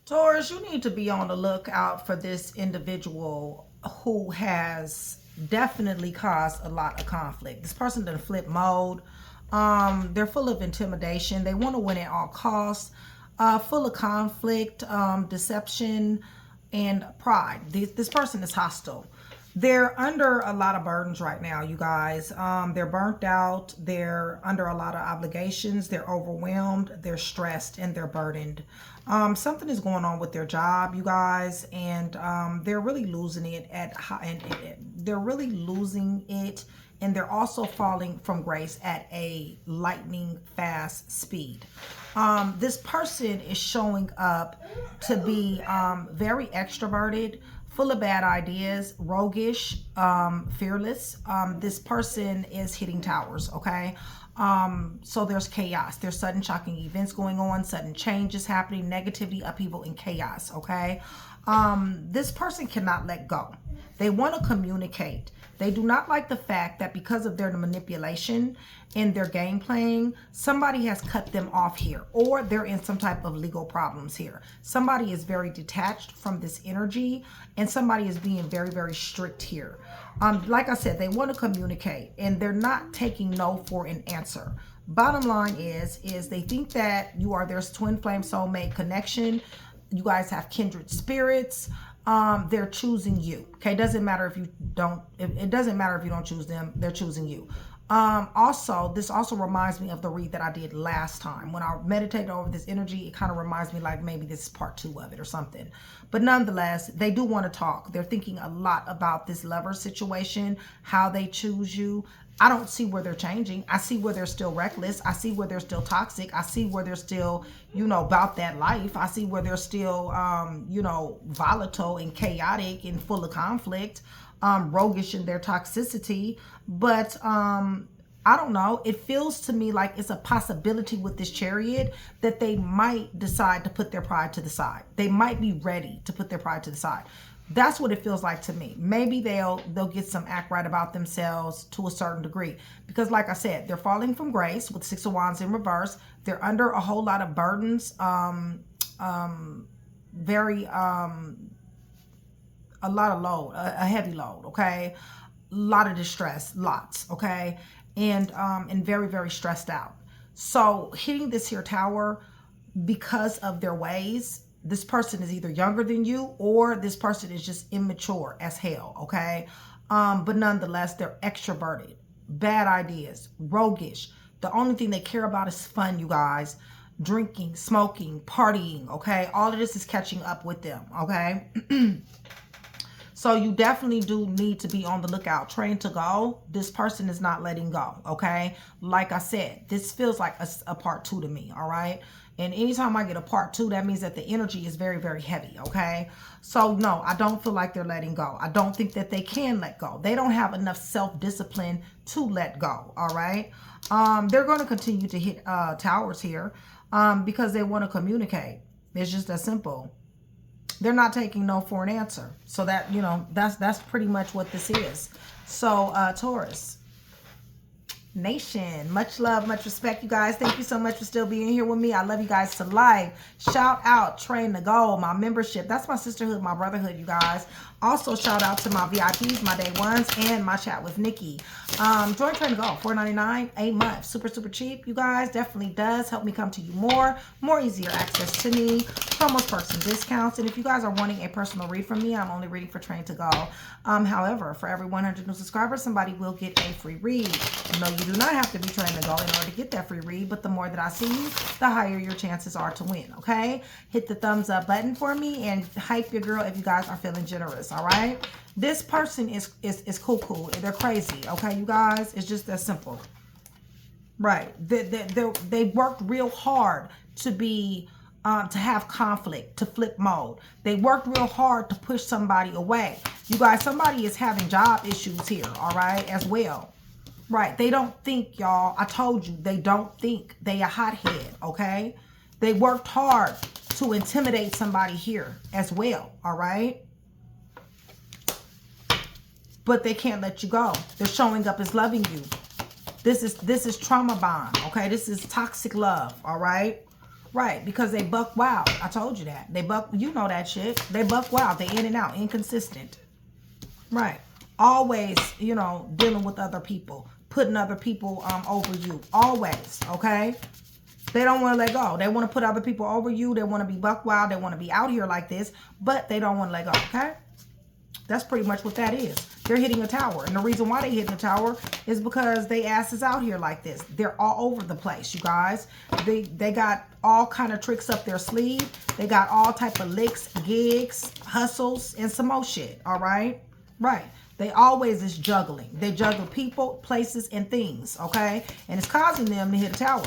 Taurus, you need to be on the lookout for this individual who has definitely caused a lot of conflict. This person done flip mode. They're full of intimidation. They want to win at all costs. Full of conflict, deception, and pride. This person is hostile. They're under a lot of burdens right now, you guys. They're burnt out. They're under a lot of obligations. They're overwhelmed. They're stressed and they're burdened. Something is going on with their job, you guys, and they're really losing it they're really losing it, and they're also falling from grace at a lightning fast speed. This person is showing up to be very extroverted, full of bad ideas, roguish, fearless. This person is hitting towers, okay? So there's chaos. There's sudden shocking events going on, sudden changes happening, negativity, upheaval, and chaos, okay? This person cannot let go. They want to communicate. They do not like the fact that because of their manipulation and their game playing, somebody has cut them off here, or they're in some type of legal problems here. Somebody is very detached from this energy, and somebody is being very, very strict here. Like I said, they want to communicate, and they're not taking no for an answer. Bottom line is they think that you are their twin flame soulmate connection. You guys have kindred spirits. They're choosing you. Okay, doesn't matter if you don't. It doesn't matter if you don't choose them. They're choosing you. Also, this also reminds me of the read that I did last time. When I meditated over this energy, it kind of reminds me like maybe this is part 2 of it or something. But nonetheless, they do want to talk. They're thinking a lot about this lover situation, how they choose you. I don't see where they're changing. I see where they're still reckless. I see where they're still toxic. I see where they're still, about that life. I see where they're still, volatile and chaotic and full of conflict, roguish in their toxicity. But I don't know. It feels to me like it's a possibility with this Chariot that they might decide to put their pride to the side. They might be ready to put their pride to the side. That's what it feels like to me. Maybe they'll get some act right about themselves to a certain degree. Because like I said, they're falling from grace with 6 of Wands in reverse. They're under a whole lot of burdens. A lot of load, a heavy load, okay? A lot of distress, lots, okay? And very, very stressed out. So hitting this here tower because of their ways, this person is either younger than you or this person is just immature as hell, okay? But nonetheless, they're extroverted, bad ideas, roguish. The only thing they care about is fun, you guys. Drinking, smoking, partying, okay? All of this is catching up with them, okay? So you definitely do need to be on the lookout. Train to go. This person is not letting go, okay? Like I said, this feels like a part 2 to me, all right? And anytime I get a part 2, that means that the energy is very, very heavy, okay? So no, I don't feel like they're letting go. I don't think that they can let go. They don't have enough self-discipline to let go, all right? They're going to continue to hit towers here because they want to communicate. It's just that simple. They're not taking no for an answer. So that, that's pretty much what this is. So Taurus Nation, much love, much respect, you guys. Thank you so much for still being here with me. I love you guys to life. Shout out Train to Go, my membership. That's my sisterhood, my brotherhood, you guys. Also shout out to my VIPs, my day ones, and my chat with Nikki. Join Train to Go, $4.99 a month. Super, super cheap, you guys. Definitely does help me come to you more easier access to me, promos, perks, and discounts. And if you guys are wanting a personal read from me, I'm only reading for Train to Go. However, for every 100 new subscribers, somebody will get a free read. No, you do not have to be Train to Go in order to get that free read, but the more that I see you, the higher your chances are to win, okay? Hit the thumbs up button for me and hype your girl if you guys are feeling generous, all right? This person is cool. They're crazy, okay, you guys? It's just that simple. Right. They worked real hard to be to have conflict, to flip mode. They worked real hard to push somebody away. You guys, somebody is having job issues here, all right, as well. Right. They don't think, y'all. I told you, they don't think. They a hothead, okay? They worked hard to intimidate somebody here as well, all right? But they can't let you go. They're showing up as loving you. This is trauma bond, okay? This is toxic love, all right? Right, because they buck wild. I told you that. They buck, you know that shit. They buck wild. They in and out, inconsistent. Right. Always, you know, dealing with other people, putting other people over you. Always, okay? They don't want to let go. They want to put other people over you. They want to be buck wild. They want to be out here like this, but they don't want to let go, okay? That's pretty much what that is. They're hitting a tower. And the reason why they hitting a tower is because they ass is out here like this. They're all over the place, you guys. They got all kind of tricks up their sleeve. They got all type of licks, gigs, hustles, and some more shit, all right? Right. They always is juggling. They juggle people, places, and things, okay? And it's causing them to hit a tower.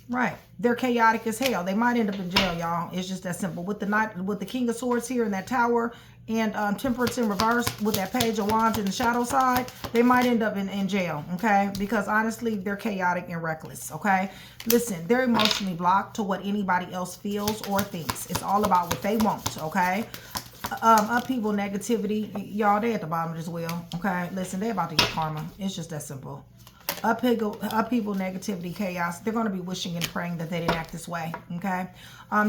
Right. They're chaotic as hell. They might end up in jail, y'all. It's just that simple. With the Knight, with the King of Swords here in that tower, and Temperance in reverse with that Page of Wands in the shadow side, they might end up in jail, okay? Because honestly, they're chaotic and reckless, okay? Listen, they're emotionally blocked to what anybody else feels or thinks. It's all about what they want, okay? Upheaval, negativity, y'all, they at the bottom of this wheel, okay? Listen, they about to get karma. It's just that simple. Upheaval, negativity, chaos. They're going to be wishing and praying that they didn't act this way, okay?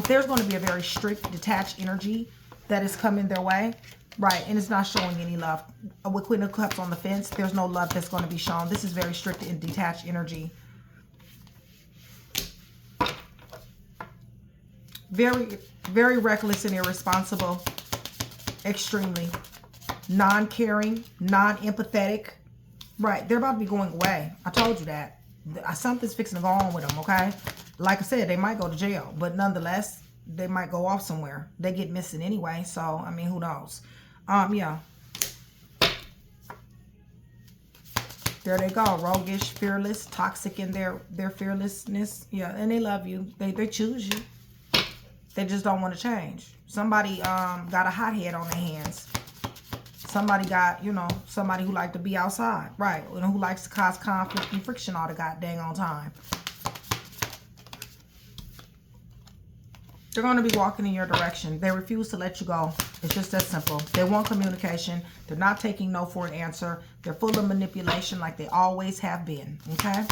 There's going to be a very strict, detached energy that is coming their way, right? And it's not showing any love. With Queen of Cups on the fence, there's no love that's going to be shown. This is very strict and detached energy. Very, very reckless and irresponsible. Extremely. Non-caring, non-empathetic. Right, they're about to be going away. I told you that. Something's fixing to go on with them, okay? Like I said, they might go to jail, but nonetheless, they might go off somewhere. They get missing anyway, so, I mean, who knows? Yeah. There they go. Roguish, fearless, toxic in their fearlessness. Yeah, and they love you. They choose you. They just don't want to change. Somebody got a hothead on their hands. Somebody got, you know, somebody who like to be outside. Right. You know, who likes to cause conflict and friction all the goddamn on time. They're going to be walking in your direction. They refuse to let you go. It's just that simple. They want communication. They're not taking no for an answer. They're full of manipulation like they always have been. Okay?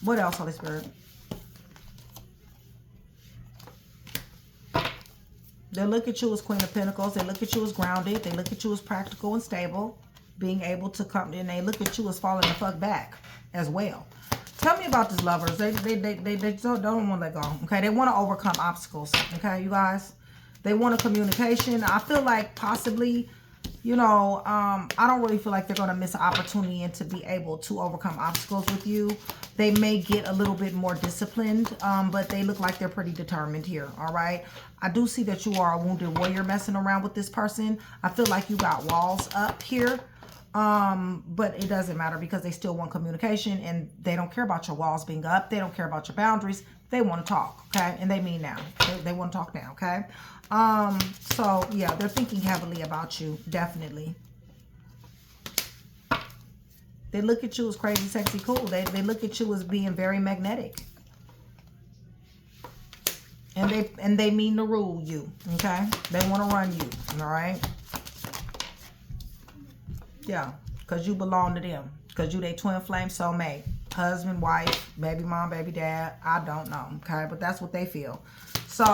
What else, Holy Spirit? They look at you as Queen of Pentacles. They look at you as grounded. They look at you as practical and stable. Being able to come in. They look at you as falling the fuck back as well. Tell me about these lovers. They don't want to let go. Okay, they want to overcome obstacles. Okay, you guys. They want a communication. I feel like possibly, you know, I don't really feel like they're going to miss an opportunity and to be able to overcome obstacles with you. They may get a little bit more disciplined, but they look like they're pretty determined here. All right. I do see that you are a wounded warrior messing around with this person. I feel like you got walls up here. But it doesn't matter because they still want communication and they don't care about your walls being up. They don't care about your boundaries. They want to talk, okay? And they mean now. They want to talk now, okay? So, yeah, they're thinking heavily about you, definitely. They look at you as crazy, sexy, cool. They look at you as being very magnetic. And they mean to rule you, okay? They want to run you, all right? Yeah, because you belong to them. Because you their twin flame soulmate. Husband, wife, baby mom, baby dad. I don't know, okay? But that's what they feel. So,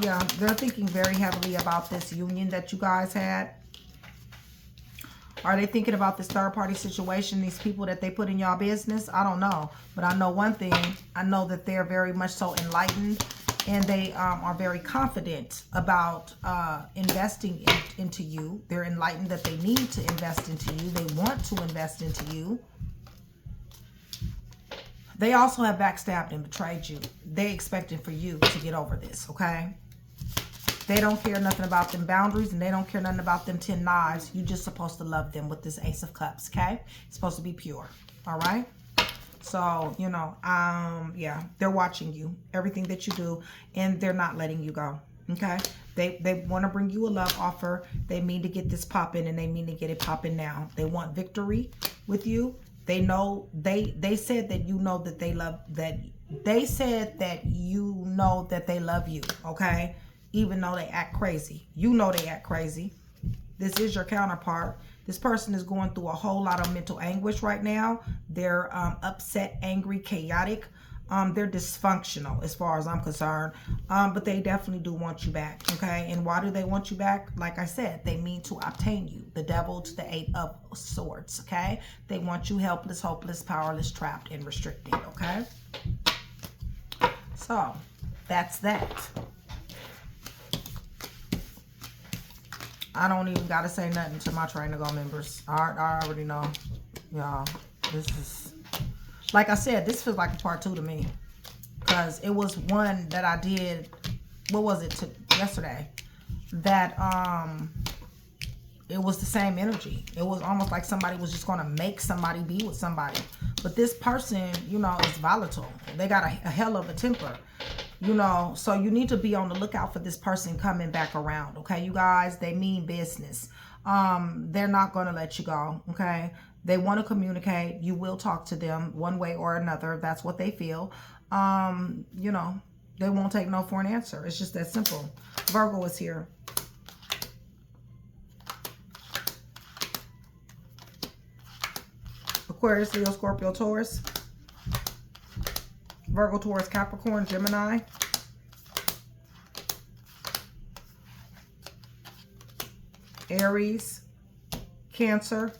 yeah, they're thinking very heavily about this union that you guys had. Are they thinking about this third-party situation, these people that they put in y'all business? I don't know. But I know one thing. I know that they're very much so enlightened. And they are very confident about investing into you. They're enlightened that they need to invest into you. They want to invest into you. They also have backstabbed and betrayed you. They expecting for you to get over this, okay? They don't care nothing about them boundaries and they don't care nothing about them 10 knives. You're just supposed to love them with this Ace of Cups, okay? It's supposed to be pure, all right? So, you know, yeah, they're watching you, everything that you do, and they're not letting you go, okay? They want to bring you a love offer. They mean to get this popping, and they mean to get it popping now. They want victory with you. They know, they said that you know that they love, that they said that you know that they love you, okay? Even though they act crazy. You know they act crazy. This is your counterpart. This person is going through a whole lot of mental anguish right now. They're upset, angry, chaotic. They're dysfunctional as far as I'm concerned, but they definitely do want you back, okay? And why do they want you back? Like I said, they mean to obtain you. The devil to the 8 of swords, okay? They want you helpless, hopeless, powerless, trapped, and restricted, okay? So, that's that. I don't even got to say nothing to my Train to Go members. I already know. Y'all, this is... Like I said, this feels like a part 2 to me. Because it was one that I did, what was it, yesterday? That, it was the same energy. It was almost like somebody was just going to make somebody be with somebody. But this person, you know, is volatile. They got a hell of a temper. You know, so you need to be on the lookout for this person coming back around. Okay, you guys, they mean business. They're not going to let you go. Okay. They want to communicate. You will talk to them one way or another. That's what they feel. You know, they won't take no for an answer. It's just that simple. Virgo is here. Aquarius, Leo, Scorpio, Taurus. Virgo, Taurus, Capricorn, Gemini. Aries, Cancer.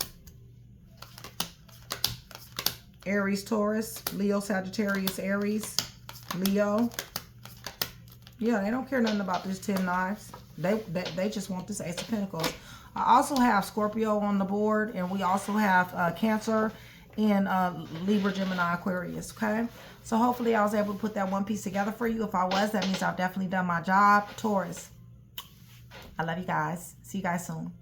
Aries, Taurus, Leo, Sagittarius, Aries, Leo. Yeah, they don't care nothing about this 10 knives. They just want this Ace of Pentacles. I also have Scorpio on the board, and we also have Cancer and Libra, Gemini, Aquarius, okay? So hopefully I was able to put that one piece together for you. If I was, that means I've definitely done my job. Taurus, I love you guys. See you guys soon.